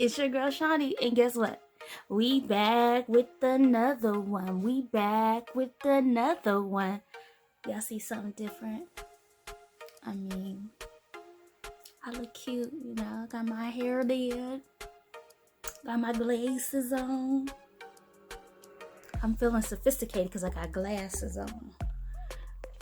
It's your girl Shawnee, and guess what? We back with another one. Y'all see something different? I mean, I look cute, you know. Got my hair did. Got my glasses on. I'm feeling sophisticated because I got glasses on.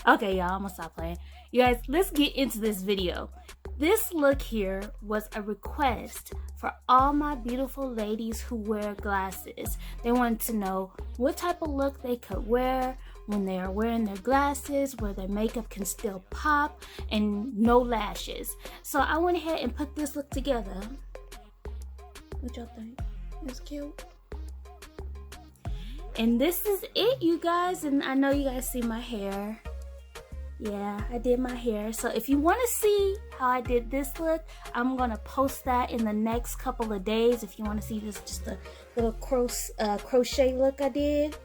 Okay, y'all, I'm gonna stop playing. You guys, let's get into this video. This look here was a request for all my beautiful ladies who wear glasses. They wanted to know what type of look they could wear when they are wearing their glasses, where their makeup can still pop and no lashes. So I went ahead and put this look together. What y'all think? It's cute. And this is it, you guys. And I know you guys see my hair. Yeah, I did my hair. So if you want to see how I did this look, I'm going to post that in the next couple of days. If you want to see this, just a little crochet look I did.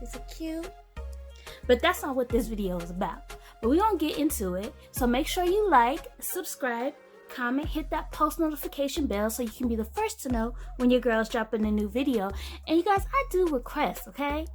Is it cute? But that's not what this video is about. But we're going to get into it. So make sure you like, subscribe, comment, hit that post notification bell so you can be the first to know when your girl's dropping a new video. And you guys, I do requests, okay?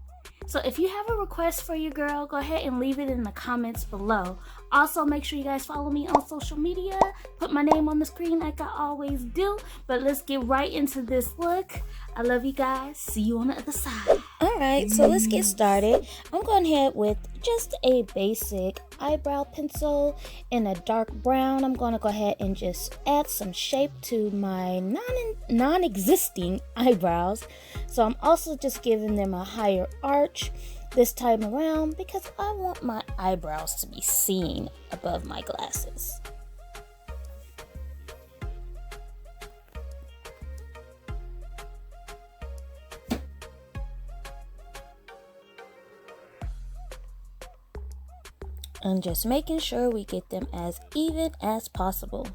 So if you have a request for your girl, go ahead and leave it in the comments below. Also, make sure you guys follow me on social media. Put my name on the screen like I always do. But let's get right into this look. I love you guys. See you on the other side. Alright, so let's get started. I'm going ahead with just a basic eyebrow pencil in a dark brown. I'm going to go ahead and just add some shape to my non-existing eyebrows. So I'm also just giving them a higher arch this time around because I want my eyebrows to be seen above my glasses. And just making sure we get them as even as possible.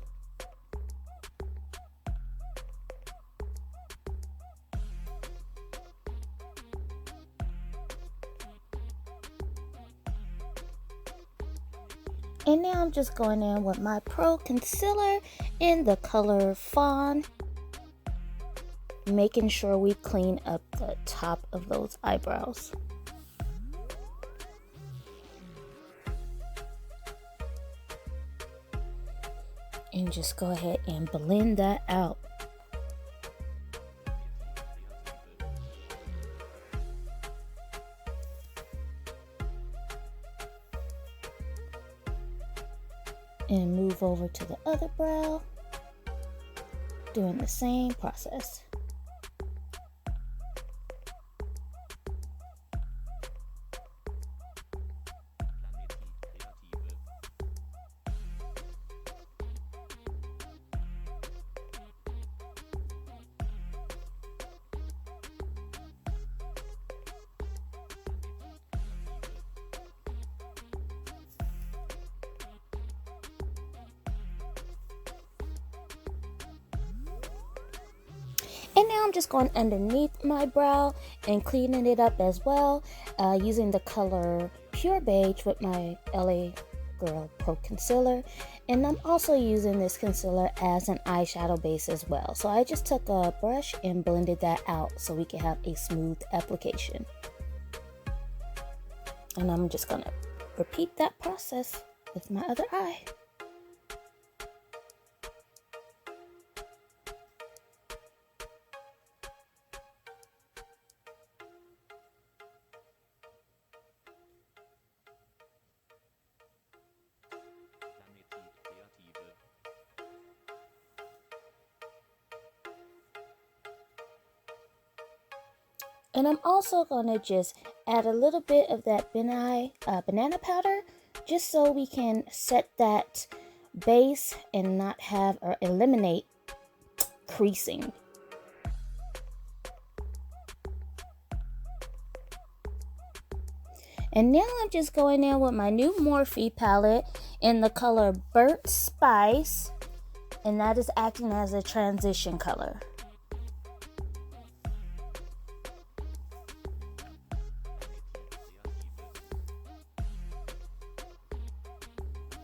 And now I'm just going in with my Pro Concealer in the color Fawn, making sure we clean up the top of those eyebrows. And just go ahead and blend that out. And move over to the other brow, doing the same process. And now I'm just going underneath my brow and cleaning it up as well, using the color Pure Beige with my LA Girl Pro Concealer. And I'm also using this concealer as an eyeshadow base as well. So I just took a brush and blended that out so we can have a smooth application. And I'm just going to repeat that process with my other eye. And I'm also going to just add a little bit of that banana powder just so we can set that base and not have or eliminate creasing. And now I'm just going in with my new Morphe palette in the color Burnt Spice, and that is acting as a transition color.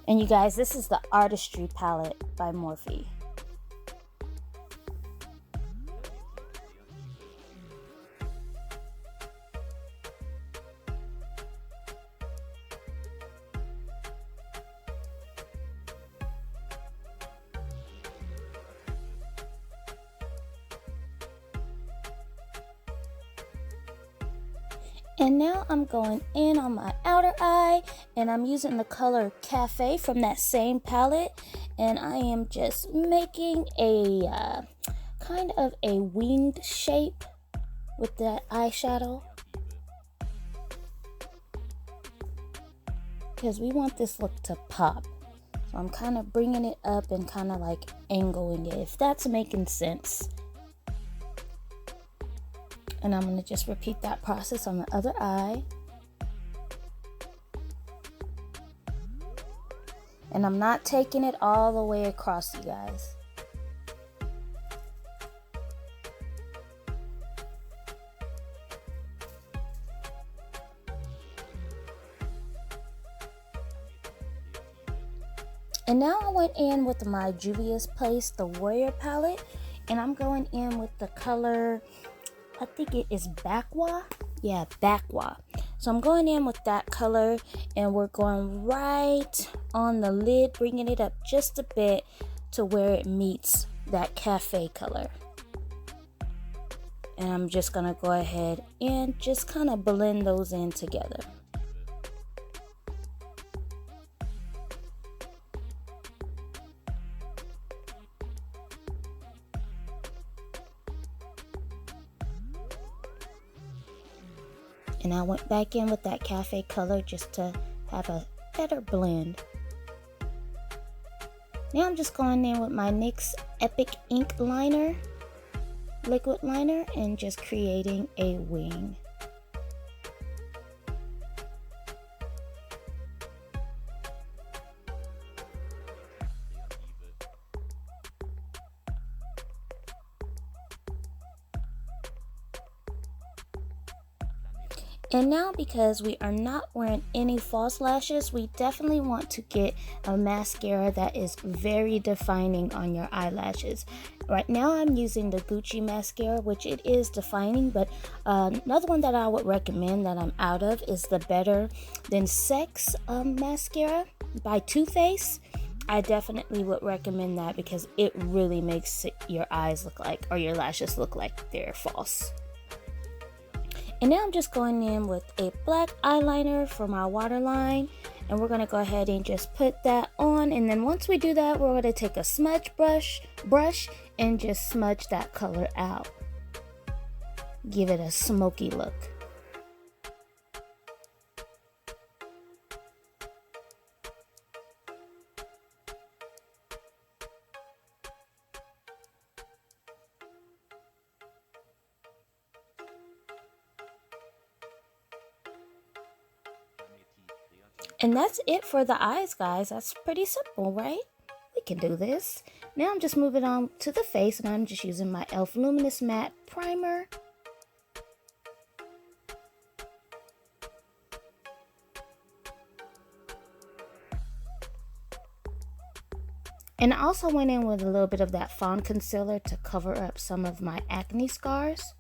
And you guys, this is the Artistry palette by Morphe. And now I'm going in on my outer eye, and I'm using the color Cafe from that same palette, and I am just making a kind of a winged shape with that eyeshadow, because we want this look to pop. So I'm kind of bringing it up and kind of like angling it, if that's making sense. And I'm going to just repeat that process on the other eye. And I'm not taking it all the way across, you guys. And now I went in with my Juvia's Place, the Warrior palette. And I'm going in with the color, I think it is Bakwa. Yeah, Bakwa. So I'm going in with that color, and we're going right on the lid, bringing it up just a bit to where it meets that cafe color. And I'm just gonna go ahead and just kind of blend those in together. And I went back in with that cafe color just to have a better blend. Now I'm just going in with my NYX Epic Ink liner, liquid liner, and just creating a wing. And now, because we are not wearing any false lashes, we definitely want to get a mascara that is very defining on your eyelashes. Right now I'm using the Gucci mascara, which it is defining, but another one that I would recommend that I'm out of is the Better Than Sex mascara by Too Faced. I definitely would recommend that because it really makes your eyes look like, or your lashes look like they're false. And now I'm just going in with a black eyeliner for my waterline, and we're going to go ahead and just put that on. And then once we do that, we're going to take a smudge brush and just smudge that color out. Give it a smoky look. And that's it for the eyes, guys. That's pretty simple, right? We can do this. Now I'm just moving on to the face, and I'm just using my e.l.f. Luminous Matte Primer. And I also went in with a little bit of that Fawn Concealer to cover up some of my acne scars.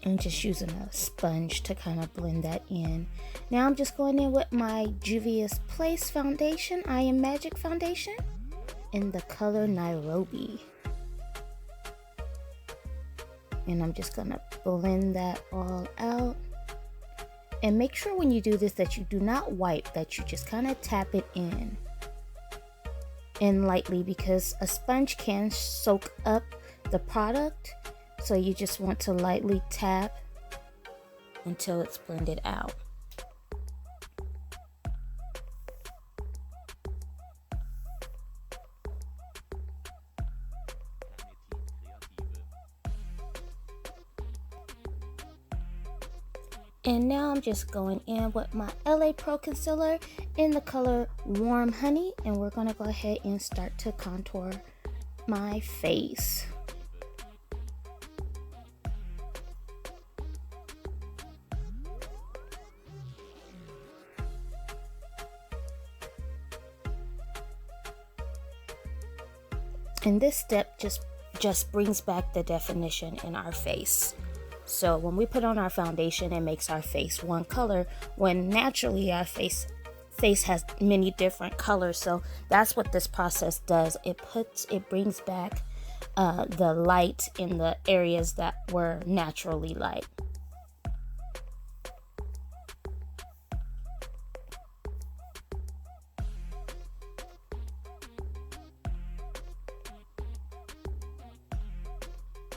And just using a sponge to kind of blend that in. Now I'm just going in with my Juvia's Place foundation, I Am Magic foundation, in the color Nairobi. And I'm just gonna blend that all out. And make sure when you do this that you do not wipe, that you just kind of tap it in lightly, because a sponge can soak up the product. So you just want to lightly tap until it's blended out. And now I'm just going in with my LA Pro Concealer in the color Warm Honey, and we're going to go ahead and start to contour my face. And this step just brings back the definition in our face. So when we put on our foundation, it makes our face one color, when naturally our face face has many different colors, so that's what this process does. It brings back the light in the areas that were naturally light.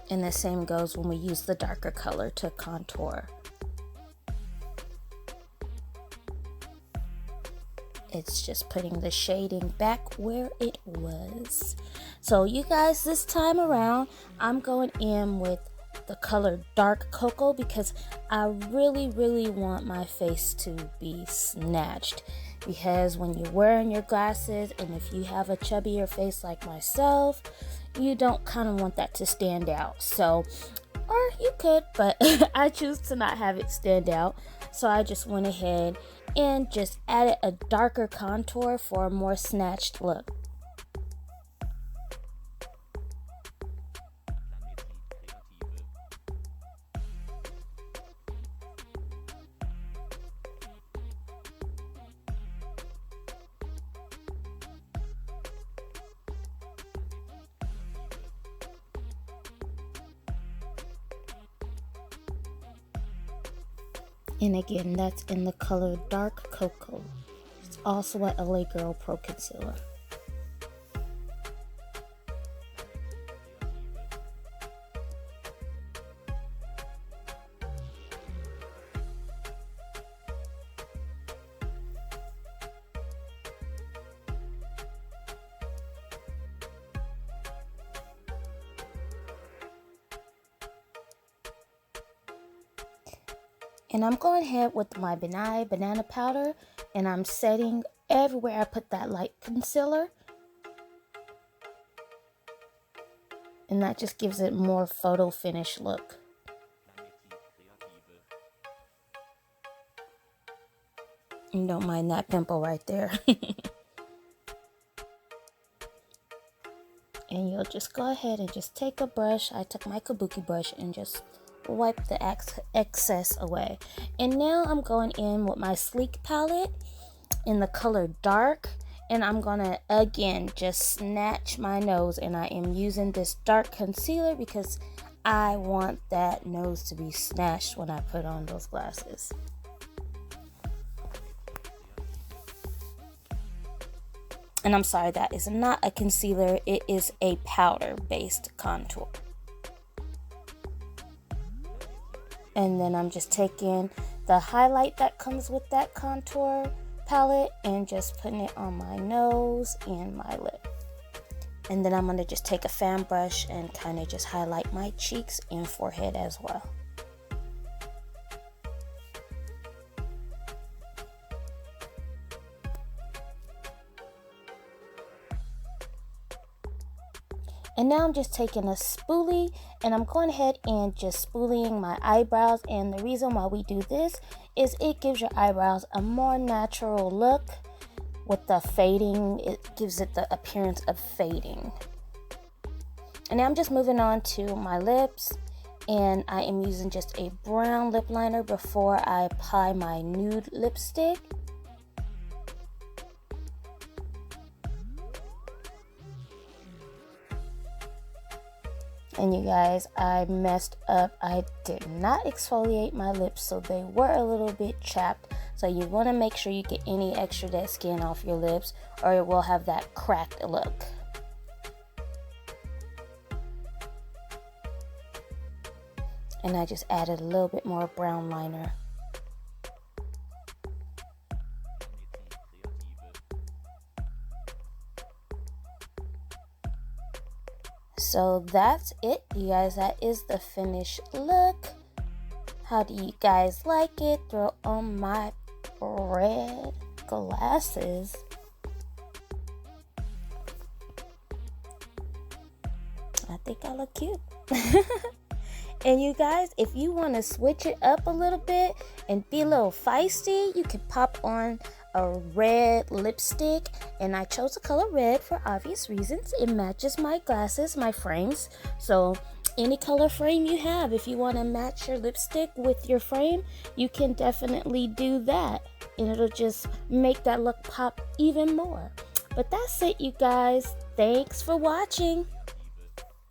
And the same goes when we use the darker color to contour. It's just putting the shading back where it was. So you guys, this time around, I'm going in with the color dark cocoa because I really want my face to be snatched. Because when you're wearing your glasses, and if you have a chubbier face like myself, you don't kind of want that to stand out. So, or you could, but I choose to not have it stand out. So I just went ahead and just added a darker contour for a more snatched look. And again, that's in the color Dark Cocoa. It's also a LA Girl Pro Concealer. And I'm going ahead with my Benai banana powder, and I'm setting everywhere I put that light concealer. And that just gives it more photo finish look. And don't mind that pimple right there. And you'll just go ahead and just take a brush. I took my kabuki brush and just wipe the excess away. And now I'm going in with my Sleek palette in the color Dark, and I'm gonna again just snatch my nose, and I am using this dark concealer because I want that nose to be snatched when I put on those glasses. And I'm sorry, that is not a concealer, it is a powder based contour. And then I'm just taking the highlight that comes with that contour palette and just putting it on my nose and my lip. And then I'm going to just take a fan brush and kind of just highlight my cheeks and forehead as well. And now I'm just taking a spoolie and I'm going ahead and just spooling my eyebrows. And the reason why we do this is it gives your eyebrows a more natural look with the fading. It gives it the appearance of fading. And now I'm just moving on to my lips. And I am using just a brown lip liner before I apply my nude lipstick. And you guys, I messed up. I did not exfoliate my lips, so they were a little bit chapped. So you want to make sure you get any extra dead skin off your lips, or it will have that cracked look. And I just added a little bit more brown liner. So that's it, you guys. That is the finished look. How do you guys like it? Throw on my red glasses. I think I look cute. And you guys, if you want to switch it up a little bit and be a little feisty, you can pop on a red lipstick, and I chose the color red for obvious reasons. It matches my glasses, my frames, so any color frame you have. If you want to match your lipstick with your frame, you can definitely do that, and it'll just make that look pop even more. But that's it, you guys. Thanks for watching.